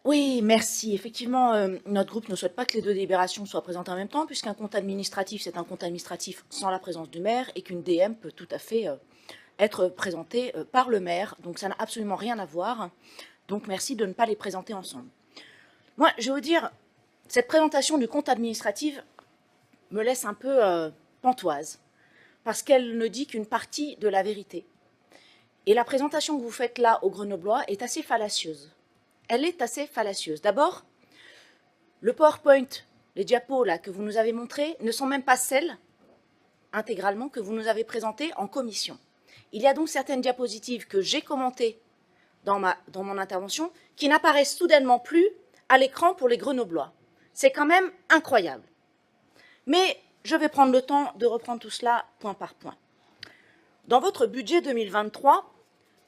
Oui, merci. Effectivement, notre groupe ne souhaite pas que les deux délibérations soient présentées en même temps, puisqu'un compte administratif, c'est un compte administratif sans la présence du maire, et qu'une DM peut tout à fait être présentée par le maire. Donc ça n'a absolument rien à voir. Donc merci de ne pas les présenter ensemble. Moi, je veux dire, cette présentation du compte administratif me laisse un peu pantoise, parce qu'elle ne dit qu'une partie de la vérité. Et la présentation que vous faites là aux Grenoblois est assez fallacieuse. Elle est assez fallacieuse. D'abord, le PowerPoint, les diapos là que vous nous avez montrés, ne sont même pas celles intégralement que vous nous avez présentées en commission. Il y a donc certaines diapositives que j'ai commentées dans mon intervention qui n'apparaissent soudainement plus à l'écran pour les Grenoblois. C'est quand même incroyable. Mais je vais prendre le temps de reprendre tout cela point par point. Dans votre budget 2023,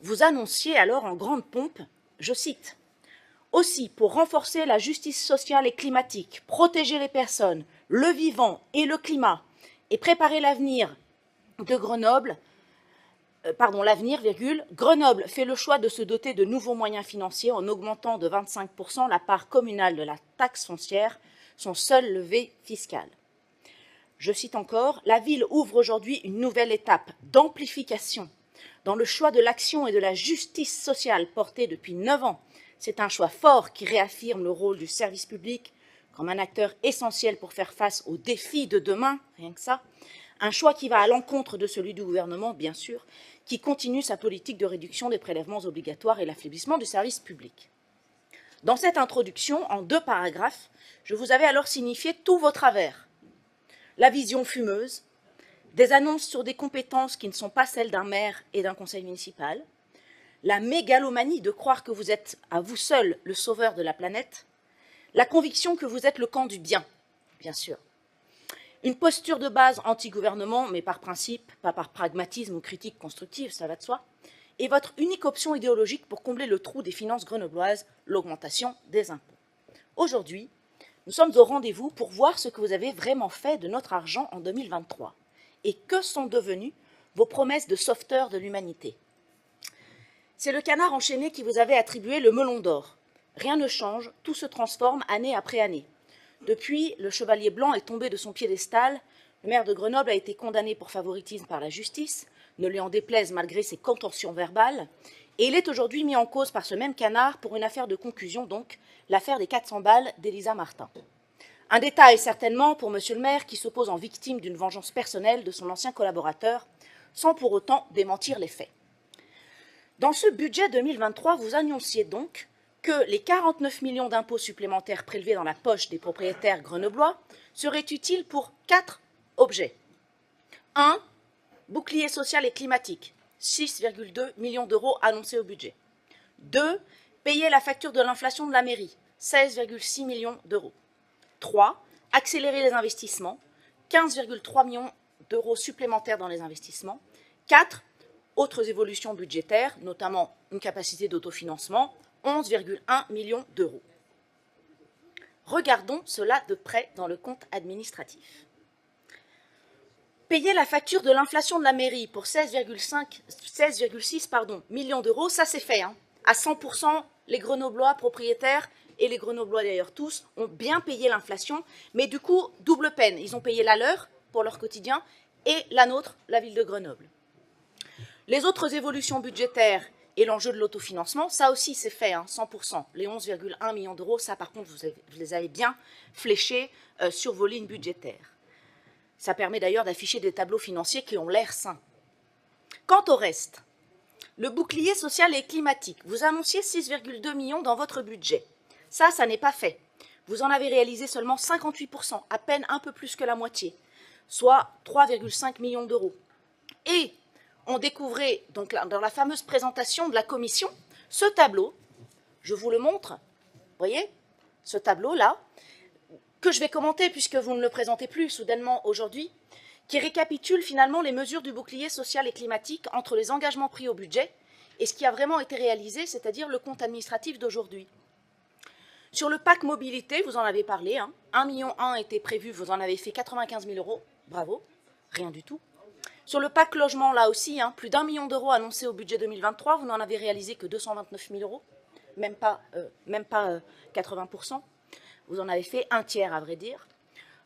vous annonciez alors en grande pompe, je cite, « Aussi, pour renforcer la justice sociale et climatique, protéger les personnes, le vivant et le climat, et préparer l'avenir de Grenoble, Grenoble fait le choix de se doter de nouveaux moyens financiers en augmentant de 25% la part communale de la taxe foncière, son seul levier fiscal. » Je cite encore, « La ville ouvre aujourd'hui une nouvelle étape d'amplification dans le choix de l'action et de la justice sociale portée depuis 9 ans. C'est un choix fort qui réaffirme le rôle du service public comme un acteur essentiel pour faire face aux défis de demain, rien que ça. Un choix qui va à l'encontre de celui du gouvernement, bien sûr, qui continue sa politique de réduction des prélèvements obligatoires et l'affaiblissement du service public. » Dans cette introduction, en 2 paragraphes, je vous avais alors signifié tous vos travers. La vision fumeuse, des annonces sur des compétences qui ne sont pas celles d'un maire et d'un conseil municipal, la mégalomanie de croire que vous êtes à vous seul le sauveur de la planète, la conviction que vous êtes le camp du bien, bien sûr. Une posture de base anti-gouvernement, mais par principe, pas par pragmatisme ou critique constructive, ça va de soi, et votre unique option idéologique pour combler le trou des finances grenobloises, l'augmentation des impôts. Aujourd'hui, nous sommes au rendez-vous pour voir ce que vous avez vraiment fait de notre argent en 2023 et que sont devenues vos promesses de sauveteur de l'humanité. C'est le canard enchaîné qui vous avait attribué le melon d'or. Rien ne change, tout se transforme année après année. Depuis, le chevalier blanc est tombé de son piédestal, le maire de Grenoble a été condamné pour favoritisme par la justice, ne lui en déplaise malgré ses contorsions verbales, et il est aujourd'hui mis en cause par ce même canard pour une affaire de concussion, donc l'affaire des 400 balles d'Elisa Martin. Un détail certainement pour monsieur le maire qui s'oppose en victime d'une vengeance personnelle de son ancien collaborateur, sans pour autant démentir les faits. Dans ce budget 2023, vous annonciez donc que les 49 millions d'impôts supplémentaires prélevés dans la poche des propriétaires grenoblois seraient utiles pour 4 objets. 1. Bouclier social et climatique, 6,2 millions d'euros annoncés au budget. 2. Payer la facture de l'inflation de la mairie, 16,6 millions d'euros. 3. Accélérer les investissements, 15,3 millions d'euros supplémentaires dans les investissements. 4. Autres évolutions budgétaires, notamment une capacité d'autofinancement, 11,1 millions d'euros. Regardons cela de près dans le compte administratif. Payer la facture de l'inflation de la mairie pour 16,6 millions d'euros, ça c'est fait. À 100%, les Grenoblois propriétaires et les Grenoblois d'ailleurs tous ont bien payé l'inflation, mais du coup, double peine. Ils ont payé la leur pour leur quotidien et la nôtre, la ville de Grenoble. Les autres évolutions budgétaires et l'enjeu de l'autofinancement, ça aussi c'est fait, 100%. Les 11,1 millions d'euros, ça par contre, vous les avez bien fléchés sur vos lignes budgétaires. Ça permet d'ailleurs d'afficher des tableaux financiers qui ont l'air sains. Quant au reste, le bouclier social et climatique, vous annonciez 6,2 millions dans votre budget. Ça n'est pas fait. Vous en avez réalisé seulement 58%, à peine un peu plus que la moitié, soit 3,5 millions d'euros. Et on découvrait, donc dans la fameuse présentation de la commission, ce tableau, je vous le montre, vous voyez, ce tableau-là, que je vais commenter puisque vous ne le présentez plus soudainement aujourd'hui, qui récapitule finalement les mesures du bouclier social et climatique entre les engagements pris au budget et ce qui a vraiment été réalisé, c'est-à-dire le compte administratif d'aujourd'hui. Sur le PAC mobilité, vous en avez parlé, 1,1 million était prévu, vous en avez fait 95 000 euros, bravo, rien du tout. Sur le PAC logement, là aussi, plus d'1 million d'euros annoncés au budget 2023, vous n'en avez réalisé que 229 000 euros, même pas 80%. Vous en avez fait un tiers, à vrai dire.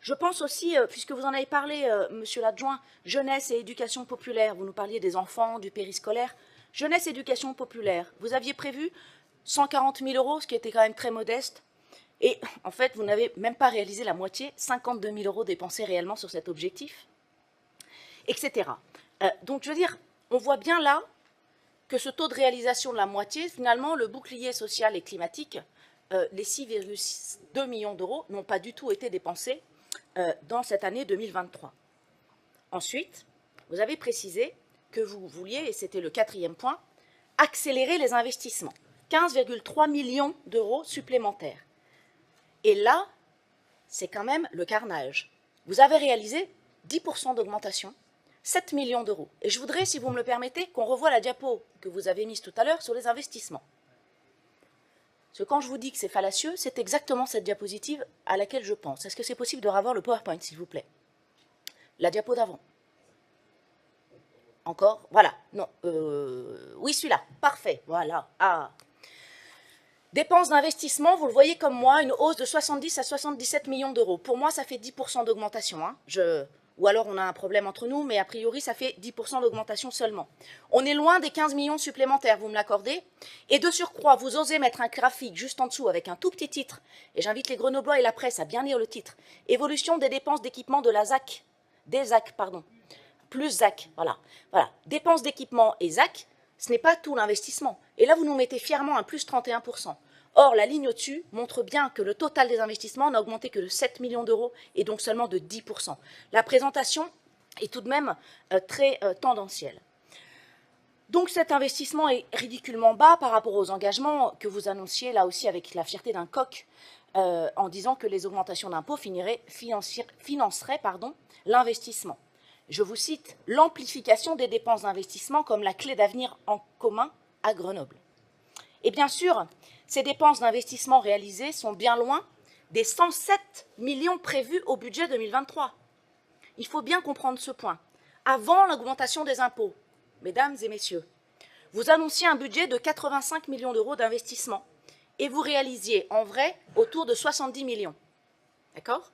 Je pense aussi, puisque vous en avez parlé, monsieur l'adjoint, jeunesse et éducation populaire, vous nous parliez des enfants, du périscolaire. Jeunesse et éducation populaire, vous aviez prévu 140 000 euros, ce qui était quand même très modeste. Et en fait, vous n'avez même pas réalisé la moitié, 52 000 euros dépensés réellement sur cet objectif, etc. Donc, je veux dire, on voit bien là que ce taux de réalisation de la moitié, finalement, le bouclier social et climatique, les 6,2 millions d'euros n'ont pas du tout été dépensés dans cette année 2023. Ensuite, vous avez précisé que vous vouliez, et c'était le 4e point, accélérer les investissements. 15,3 millions d'euros supplémentaires. Et là, c'est quand même le carnage. Vous avez réalisé 10% d'augmentation, 7 millions d'euros. Et je voudrais, si vous me le permettez, qu'on revoie la diapo que vous avez mise tout à l'heure sur les investissements. Parce que quand je vous dis que c'est fallacieux, c'est exactement cette diapositive à laquelle je pense. Est-ce que c'est possible de revoir le PowerPoint, s'il vous plaît? La diapo d'avant. Encore? Voilà. Non. Oui, celui-là. Parfait. Voilà. Ah. Dépenses d'investissement, vous le voyez comme moi, une hausse de 70 à 77 millions d'euros. Pour moi, ça fait 10% d'augmentation. Hein. Ou alors on a un problème entre nous, mais a priori, ça fait 10% d'augmentation seulement. On est loin des 15 millions supplémentaires, vous me l'accordez. Et de surcroît, vous osez mettre un graphique juste en dessous avec un tout petit titre, et j'invite les Grenoblois et la presse à bien lire le titre. Évolution des dépenses d'équipement de la ZAC, des ZAC, pardon, plus ZAC, voilà. Dépenses d'équipement et ZAC, ce n'est pas tout l'investissement. Et là, vous nous mettez fièrement un plus 31%. Or, la ligne au-dessus montre bien que le total des investissements n'a augmenté que de 7 millions d'euros et donc seulement de 10%. La présentation est tout de même très tendancielle. Donc cet investissement est ridiculement bas par rapport aux engagements que vous annonciez là aussi avec la fierté d'un coq en disant que les augmentations d'impôts financeraient l'investissement. Je vous cite l'amplification des dépenses d'investissement comme la clé d'avenir en commun à Grenoble. Et bien sûr, ces dépenses d'investissement réalisées sont bien loin des 107 millions prévus au budget 2023. Il faut bien comprendre ce point. Avant l'augmentation des impôts, mesdames et messieurs, vous annonciez un budget de 85 millions d'euros d'investissement et vous réalisiez en vrai autour de 70 millions. D'accord?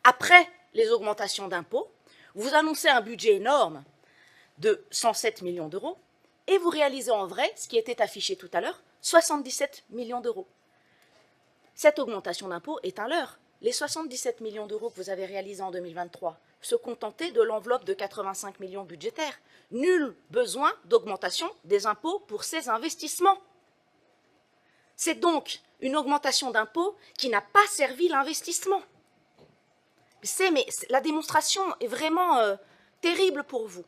Après les augmentations d'impôts, vous annoncez un budget énorme de 107 millions d'euros et vous réalisez en vrai, ce qui était affiché tout à l'heure, 77 millions d'euros. Cette augmentation d'impôts est un leurre. Les 77 millions d'euros que vous avez réalisés en 2023 se contentaient de l'enveloppe de 85 millions budgétaires. Nul besoin d'augmentation des impôts pour ces investissements. C'est donc une augmentation d'impôts qui n'a pas servi l'investissement. Mais la démonstration est vraiment terrible pour vous.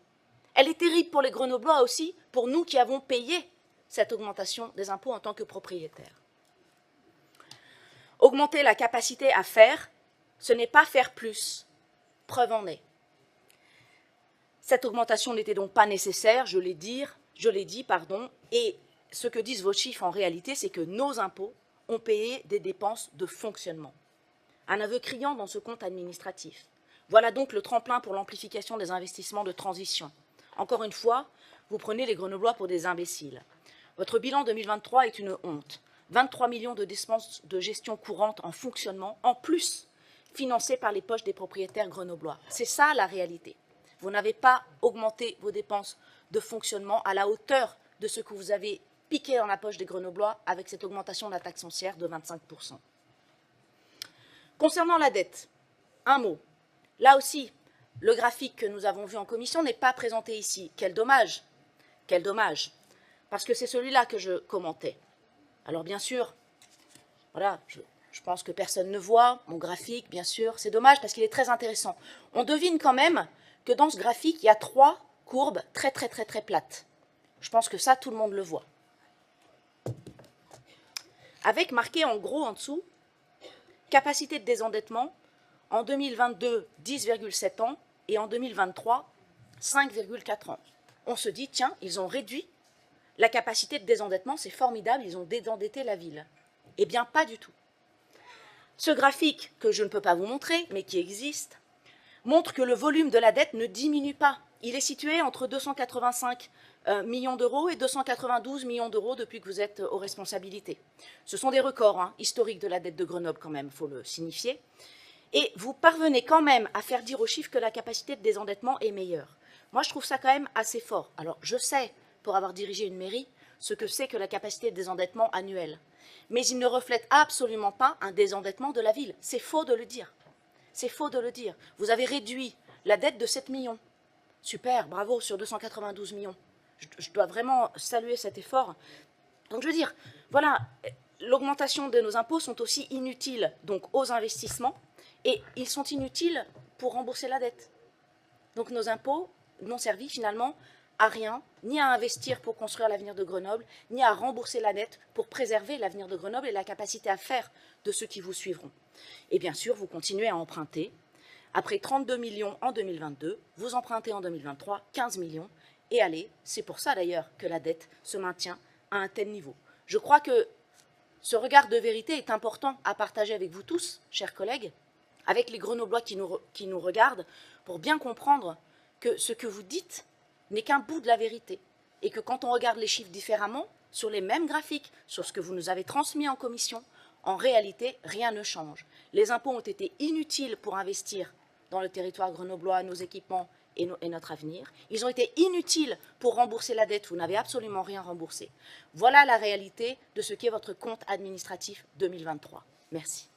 Elle est terrible pour les Grenoblois aussi, pour nous qui avons payé cette augmentation des impôts en tant que propriétaires. Augmenter la capacité à faire, ce n'est pas faire plus. Preuve en est. Cette augmentation n'était donc pas nécessaire, je l'ai dit, et ce que disent vos chiffres en réalité, c'est que nos impôts ont payé des dépenses de fonctionnement. Un aveu criant dans ce compte administratif. Voilà donc le tremplin pour l'amplification des investissements de transition. Encore une fois, vous prenez les Grenoblois pour des imbéciles. Votre bilan 2023 est une honte. 23 millions de dépenses de gestion courante en fonctionnement, en plus financées par les poches des propriétaires grenoblois. C'est ça la réalité. Vous n'avez pas augmenté vos dépenses de fonctionnement à la hauteur de ce que vous avez piqué dans la poche des Grenoblois avec cette augmentation de la taxe foncière de 25%. Concernant la dette, un mot. Là aussi, le graphique que nous avons vu en commission n'est pas présenté ici. Quel dommage. Quel dommage. Parce que c'est celui-là que je commentais. Alors bien sûr, voilà, je pense que personne ne voit mon graphique, bien sûr. C'est dommage parce qu'il est très intéressant. On devine quand même que dans ce graphique, il y a 3 courbes très plates. Je pense que ça, tout le monde le voit. Avec marqué en gros en dessous, capacité de désendettement, en 2022, 10,7 ans, et en 2023, 5,4 ans. On se dit, tiens, ils ont réduit la capacité de désendettement, c'est formidable, ils ont désendetté la ville. Eh bien, pas du tout. Ce graphique, que je ne peux pas vous montrer, mais qui existe, montre que le volume de la dette ne diminue pas. Il est situé entre 285 millions d'euros et 292 millions d'euros depuis que vous êtes aux responsabilités. Ce sont des records historiques de la dette de Grenoble quand même, il faut le signifier. Et vous parvenez quand même à faire dire aux chiffres que la capacité de désendettement est meilleure. Moi, je trouve ça quand même assez fort. Alors, je sais, pour avoir dirigé une mairie, ce que c'est que la capacité de désendettement annuelle. Mais il ne reflète absolument pas un désendettement de la ville. C'est faux de le dire. C'est faux de le dire. Vous avez réduit la dette de 7 millions. Super, bravo, sur 292 millions. Je dois vraiment saluer cet effort. Donc, je veux dire, voilà, l'augmentation de nos impôts sont aussi inutiles donc, aux investissements, et ils sont inutiles pour rembourser la dette. Donc nos impôts n'ont servi finalement à rien, ni à investir pour construire l'avenir de Grenoble, ni à rembourser la dette pour préserver l'avenir de Grenoble et la capacité à faire de ceux qui vous suivront. Et bien sûr, vous continuez à emprunter. Après 32 millions en 2022, vous empruntez en 2023 15 millions. Et allez, c'est pour ça d'ailleurs que la dette se maintient à un tel niveau. Je crois que ce regard de vérité est important à partager avec vous tous, chers collègues, avec les Grenoblois qui nous regardent, pour bien comprendre que ce que vous dites n'est qu'un bout de la vérité. Et que quand on regarde les chiffres différemment, sur les mêmes graphiques, sur ce que vous nous avez transmis en commission, en réalité, rien ne change. Les impôts ont été inutiles pour investir dans le territoire grenoblois, nos équipements et notre avenir. Ils ont été inutiles pour rembourser la dette, vous n'avez absolument rien remboursé. Voilà la réalité de ce qu'est votre compte administratif 2023. Merci.